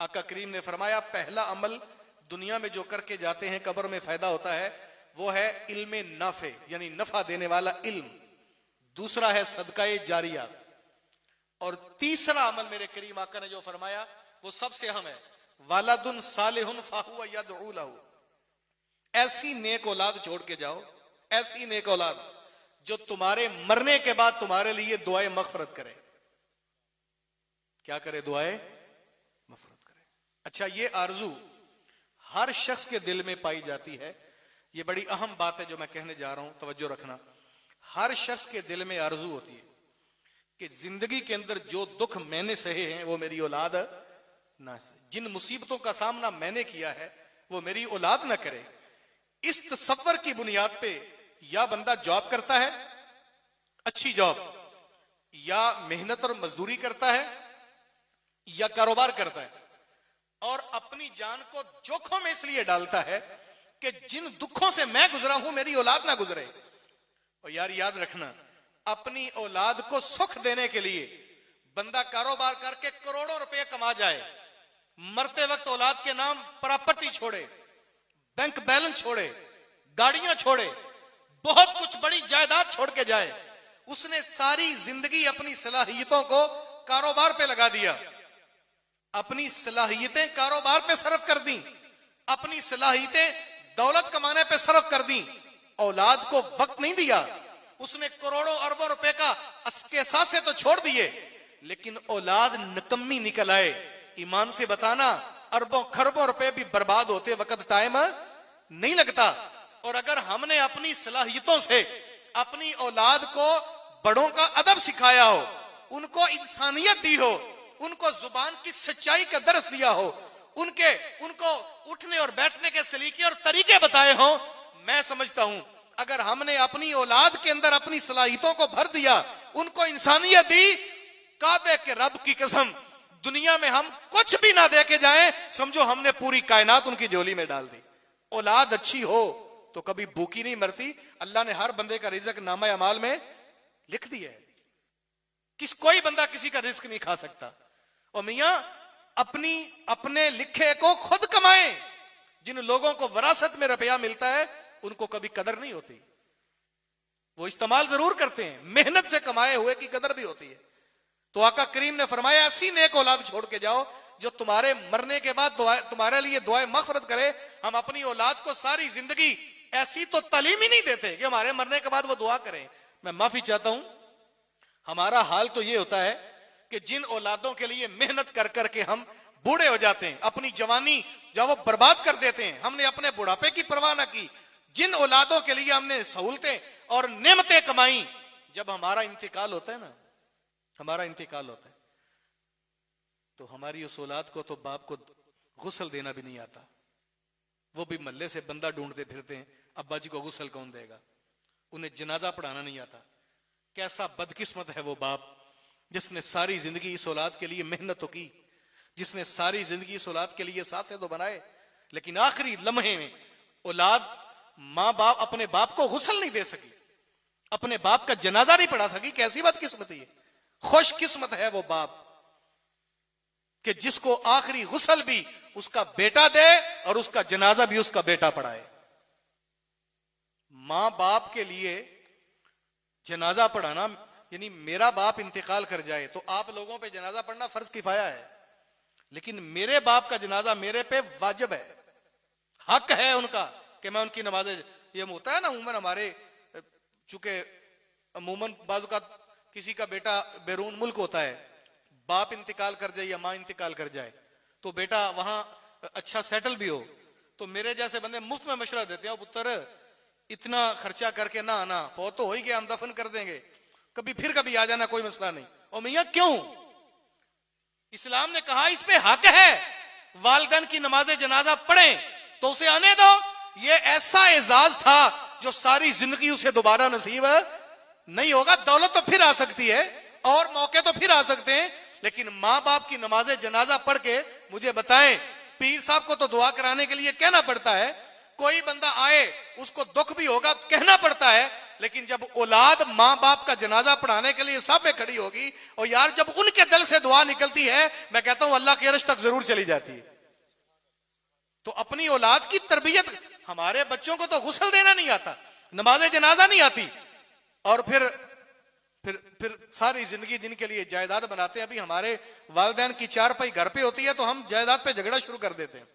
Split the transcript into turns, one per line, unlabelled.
आका करीम ने फरमाया पहला अमल दुनिया में जो करके जाते हैं कब्र में फायदा होता है वो है इल्म नाफे यानी नफा देने वाला इल्म। दूसरा है सदकाए जारिया। और तीसरा अमल मेरे करीम आका ने जो फरमाया वो सबसे अहम है, वालदुन सालिहुन फाहुवा यदउ लहू। ऐसी नेक औलाद छोड़ के जाओ, ऐसी नेक औलाद जो तुम्हारे मरने के बाद तुम्हारे लिए दुआए मगफरत करे। क्या करे? दुआए मगफरत करे। अच्छा, ये आरजू हर शख्स के दिल में पाई जाती है। ये बड़ी अहम बात है जो मैं कहने जा रहा हूं, तवज्जो रखना। हर शख्स के दिल में आरजू होती है कि जिंदगी के अंदर जो दुख मैंने सहे हैं वो मेरी औलाद ना सहे, जिन मुसीबतों का सामना मैंने किया है वो मेरी औलाद ना करे। इस तसव्वुर की बुनियाद पे या बंदा जॉब करता है, अच्छी जॉब, या मेहनत और मजदूरी करता है, या कारोबार करता है, और अपनी जान को जोखों में इसलिए डालता है कि जिन दुखों से मैं गुजरा हूं मेरी औलाद ना गुजरे। और यार याद रखना, अपनी औलाद को सुख देने के लिए बंदा कारोबार करके करोड़ों रुपए कमा जाए, मरते वक्त औलाद के नाम प्रॉपर्टी छोड़े, बैंक बैलेंस छोड़े, गाड़ियां छोड़े, बहुत कुछ बड़ी जायदाद छोड़ के जाए, उसने सारी जिंदगी अपनी सलाहियतों को कारोबार पे लगा दिया, अपनी सलाहियतें कारोबार पे सर्फ कर दी, अपनी सलाहियतें दौलत कमाने पे सर्फ कर दी, औलाद को वक्त नहीं दिया। उसने करोड़ों अरबों रुपए का अस्के सासे तो छोड़ दिए, लेकिन औलाद निकम्मी निकल आए। ईमान से बताना, अरबों खरबों रुपए भी बर्बाद होते वक्त टाइम नहीं लगता। और अगर हमने अपनी सलाहियतों से अपनी औलाद को बड़ों का अदब सिखाया हो, उनको इंसानियत दी हो, उनको जुबान की सच्चाई का दर्स दिया हो, उनको उठने और बैठने के सलीके और तरीके बताए हो, मैं समझता हूं अगर हमने अपनी औलाद के अंदर अपनी सलाहियतों को भर दिया, उनको इंसानियत दी, काबे के रब की कसम दुनिया में हम कुछ भी ना दे के जाएं, समझो हमने पूरी कायनात उनकी झोली में डाल दी। औलाद अच्छी हो तो कभी भूखी नहीं मरती। अल्लाह ने हर बंदे का रिज़्क नामा अमाल में लिख दिया है। कोई बंदा किसी का रिस्क नहीं खा सकता। और मियां अपने लिखे को खुद कमाएं। जिन लोगों को विरासत में रुपया मिलता है उनको कभी कदर नहीं होती, वो इस्तेमाल जरूर करते हैं, मेहनत से कमाए हुए की कदर भी होती है। तो आका करीम ने फरमाया ऐसी नेक औलाद छोड़ के जाओ जो तुम्हारे मरने के बाद तुम्हारे लिए दुआएं मगफरत करे। हम अपनी औलाद को सारी जिंदगी ऐसी तो तालीम ही नहीं देते कि हमारे मरने के बाद वो दुआ करें। मैं माफी चाहता हूं, हमारा हाल तो ये होता है कि जिन औलादों के लिए मेहनत कर करके हम बूढ़े हो जाते हैं, अपनी जवानी जब वो बर्बाद कर देते हैं, हमने अपने बुढ़ापे की परवाह ना की, जिन औलादों के लिए हमने सहूलतें और नेमतें कमाई, जब हमारा इंतकाल होता है ना, हमारा इंतकाल होता है तो हमारी उस औलाद को तो बाप को गुस्ल देना भी नहीं आता। वो भी महल्ले से बंदा ढूंढते फिरते हैं, अब्बा जी को गुस्ल कौन देगा। उन्हें जनाजा पढ़ाना नहीं आता। कैसा बदकिस्मत है वो बाप जिसने सारी जिंदगी इस औलाद के लिए मेहनत तो की, जिसने सारी जिंदगी इस औलाद के लिए सांसें तो बनाए, लेकिन आखिरी लम्हे में औलाद मां बाप अपने बाप को गुस्ल नहीं दे सकी, अपने बाप का जनाजा नहीं पढ़ा सकी। कैसी बदकिस्मती है। खुशकिस्मत है वो बाप कि जिसको आखिरी गुस्ल भी उसका बेटा दे और उसका जनाजा भी उसका बेटा पढ़ाए। मां बाप के लिए जनाजा पढ़ाना यानी मेरा बाप इंतकाल कर जाए तो आप लोगों पे जनाजा पढ़ना फर्ज किफाया है, लेकिन मेरे बाप का जनाजा मेरे पे वाजिब है, हक है उनका कि मैं उनकी नमाज। ये होता है ना उमर हमारे, चूंकि अमूमन बाजू का किसी का बेटा बैरून मुल्क होता है, बाप इंतकाल कर जाए या मां इंतकाल कर जाए तो बेटा वहां अच्छा सेटल भी हो, तो मेरे जैसे बंदे मुफ्त में मशवरा देते हैं, पुत्र इतना खर्चा करके ना आना, फौत तो हो ही गया, हम दफन कर देंगे, कभी आ जाना, कोई मसला नहीं। और मियां क्यों? इस्लाम ने कहा इस पे हक है, वालिदैन की नमाज जनाजा पढ़े तो उसे आने दो। ये ऐसा एजाज था जो सारी जिंदगी उसे दोबारा नसीब नहीं होगा। दौलत तो फिर आ सकती है और मौके तो फिर आ सकते हैं, लेकिन मां बाप की नमाज जनाजा पढ़ के मुझे बताएं, पीर साहब को तो दुआ कराने के लिए कहना पड़ता है, कोई बंदा आए उसको दुख भी होगा कहना पड़ता है, लेकिन जब औलाद मां बाप का जनाजा पढ़ाने के लिए सब में खड़ी होगी, और यार जब उनके दिल से दुआ निकलती है, मैं कहता हूं अल्लाह की अर्श तक जरूर चली जाती है। तो अपनी औलाद की तरबियत, हमारे बच्चों को तो गुस्ल देना नहीं आता, नमाज जनाजा नहीं आती, और फिर सारी जिंदगी जिनके लिए जायदाद बनाते हैं। अभी हमारे वालिदैन की चारपाई घर पे होती है तो हम जायदाद पे झगड़ा शुरू कर देते हैं।